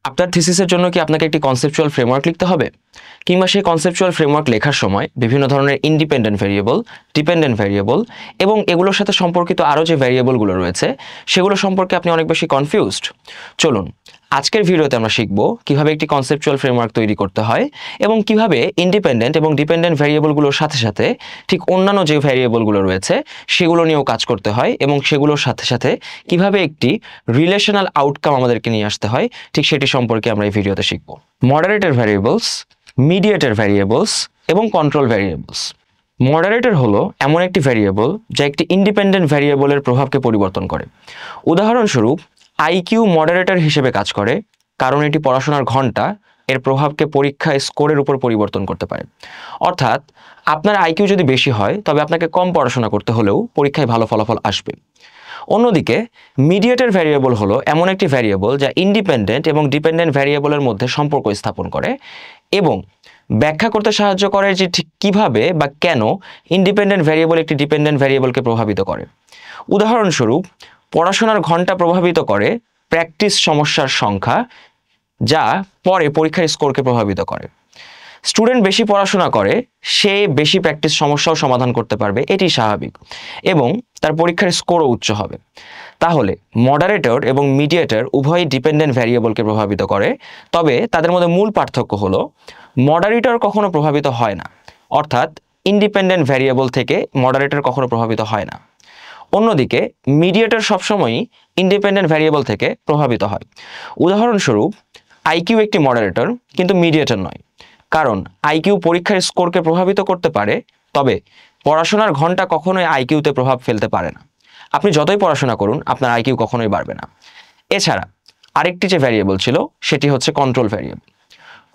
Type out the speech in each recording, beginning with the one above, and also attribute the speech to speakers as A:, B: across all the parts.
A: আপনার থিসিসের জন্য কি আপনাকে একটি কনসেপচুয়াল ফ্রেমওয়ার্ক লিখতে হবে, কিংবা সেই কনসেপচুয়াল ফ্রেমওয়ার্ক লেখার সময় বিভিন্ন ধরনের ইন্ডিপেন্ডেন্ট ভেরিয়েবল, ডিপেন্ডেন্ট ভেরিয়েবল এবং এগুলোর সাথে সম্পর্কিত আরও যে ভেরিয়েবলগুলো রয়েছে সেগুলো সম্পর্কে আপনি অনেক বেশি কনফিউজড? চলুন আজকের ভিডিওতে আমরা শিখব কিভাবে একটি কনসেপচুয়াল ফ্রেমওয়ার্ক তৈরি করতে হয় এবং কিভাবে ইন্ডিপেন্ডেন্ট এবং ডিপেন্ডেন্ট ভেরিয়েবলগুলোর সাথে সাথে ঠিক অন্যান্য যে ভেরিয়েবলগুলো রয়েছে সেগুলো নিয়েও কাজ করতে হয় এবং সেগুলোর সাথে সাথে কিভাবে একটি রিলেশনাল আউটকাম আমাদেরকে নিয়ে আসতে হয় ঠিক সেটি সম্পর্কে আমরা এই ভিডিওতে শিখব। মডারেটর ভ্যারিয়েবলস, মিডিয়েটর ভ্যারিয়েবলস এবং কন্ট্রোল ভ্যারিয়েবলস। মডারেটর হলো এমন একটি ভ্যারিয়েবল যা একটি ইন্ডিপেন্ডেন্ট ভ্যারিয়েবলের প্রভাবকে পরিবর্তন করে। উদাহরণস্বরূপ আইকিউ মডারেটর হিসেবে কাজ করে কারণ এটি পড়াশোনার ঘন্টা এর প্রভাবকে পরীক্ষায় স্কোরের উপর পরিবর্তন করতে পারে। অর্থাৎ আপনার আইকিউ যদি বেশি হয় তবে আপনাকে কম পড়াশোনা করতে হলেও পরীক্ষায় ভালো ফলাফল আসবে। অন্যদিকে মিডিয়েটর ভ্যারিয়েবল হলো এমন একটি ভ্যারিয়েবল যা ইন্ডিপেন্ডেন্ট এবং ডিপেন্ডেন্ট ভ্যারিয়েবলের মধ্যে সম্পর্ক স্থাপন করে এবং ব্যাখ্যা করতে সাহায্য করে যে ঠিক কীভাবে বা কেন ইন্ডিপেন্ডেন্ট ভ্যারিয়েবল একটি ডিপেন্ডেন্ট ভ্যারিয়েবলকে প্রভাবিত করে। উদাহরণস্বরূপ পড়াশোনার ঘন্টা প্রভাবিত করে প্র্যাকটিস সমস্যার সংখ্যা, যা পরে পরীক্ষার স্কোরকে প্রভাবিত করে। স্টুডেন্ট বেশি পড়াশোনা করে সে বেশি প্র্যাকটিস সমস্যাও সমাধান করতে পারবে, এটি স্বাভাবিক, এবং তার পরীক্ষার স্কোরও উচ্চ হবে। তাহলে মডারেটর এবং মিডিয়েটর উভয়ই ডিপেন্ডেন্ট ভ্যারিয়েবলকে প্রভাবিত করে, তবে তাদের মধ্যে মূল পার্থক্য হলো মডারেটর কখনো প্রভাবিত হয় না, অর্থাৎ ইন্ডিপেন্ডেন্ট ভ্যারিয়েবল থেকে মডারেটর কখনো প্রভাবিত হয় না। অন্যদিকে মিডিয়েটর সবসময়ই ইন্ডিপেন্ডেন্ট ভ্যারিয়েবল থেকে প্রভাবিত হয়। উদাহরণস্বরূপ আইকিউ একটি মডারেটর কিন্তু মিডিয়েটর নয়, কারণ আইকিউ পরীক্ষার স্কোরকে প্রভাবিত করতে পারে, তবে পড়াশোনার ঘন্টা কখনোই আইকিউতে প্রভাব ফেলতে পারে না। আপনি যতই পড়াশোনা করুন আপনার আইকিউ কখনোই বাড়বে না। এছাড়া আরেকটি যে ভ্যারিয়েবল ছিল সেটি হচ্ছে কন্ট্রোল ভ্যারিয়েবল।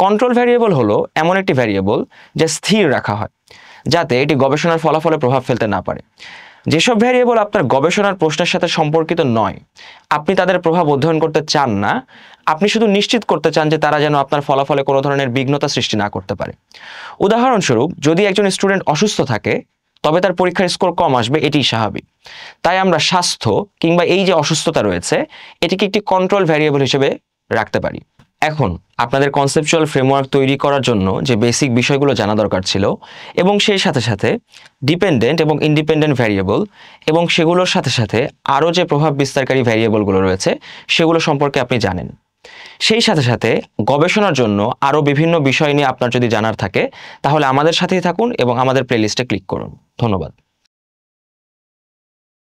A: কন্ট্রোল ভ্যারিয়েবল হলো এমন একটি ভ্যারিয়েবল যা স্থির রাখা হয় যাতে এটি গবেষণার ফলাফলে প্রভাব ফেলতে না পারে। যেসব ভ্যারিয়েবল আপনার গবেষণার প্রশ্নের সাথে সম্পর্কিত নয়, আপনি তাদের প্রভাব অধ্যয়ন করতে চান না, আপনি শুধু নিশ্চিত করতে চান যে তারা যেন আপনার ফলাফলে কোনো ধরনের বিঘ্নতা সৃষ্টি না করতে পারে। উদাহরণস্বরূপ যদি একজন স্টুডেন্ট অসুস্থ থাকে তবে তার পরীক্ষার স্কোর কম আসবে, এটিই স্বাভাবিক। তাই আমরা স্বাস্থ্য কিংবা এই যে অসুস্থতা রয়েছে এটিকে একটি কন্ট্রোল ভ্যারিয়েবল হিসেবে রাখতে পারি। এখন আপনাদের কনসেপচুয়াল ফ্রেমওয়ার্ক তৈরি করার জন্য যে বেসিক বিষয়গুলো জানা দরকার ছিল এবং সেই সাথে সাথে ডিপেন্ডেন্ট এবং ইন্ডিপেন্ডেন্ট ভ্যারিয়েবল এবং সেগুলোর সাথে সাথে আরও যে প্রভাব বিস্তারকারী ভ্যারিয়েবলগুলো রয়েছে সেগুলো সম্পর্কে আপনি জানেন। সেই সাথে সাথে গবেষণার জন্য আরও বিভিন্ন বিষয় নিয়ে আপনার যদি জানার থাকে তাহলে আমাদের সাথেই থাকুন এবং আমাদের প্লেলিস্টে ক্লিক করুন। ধন্যবাদ।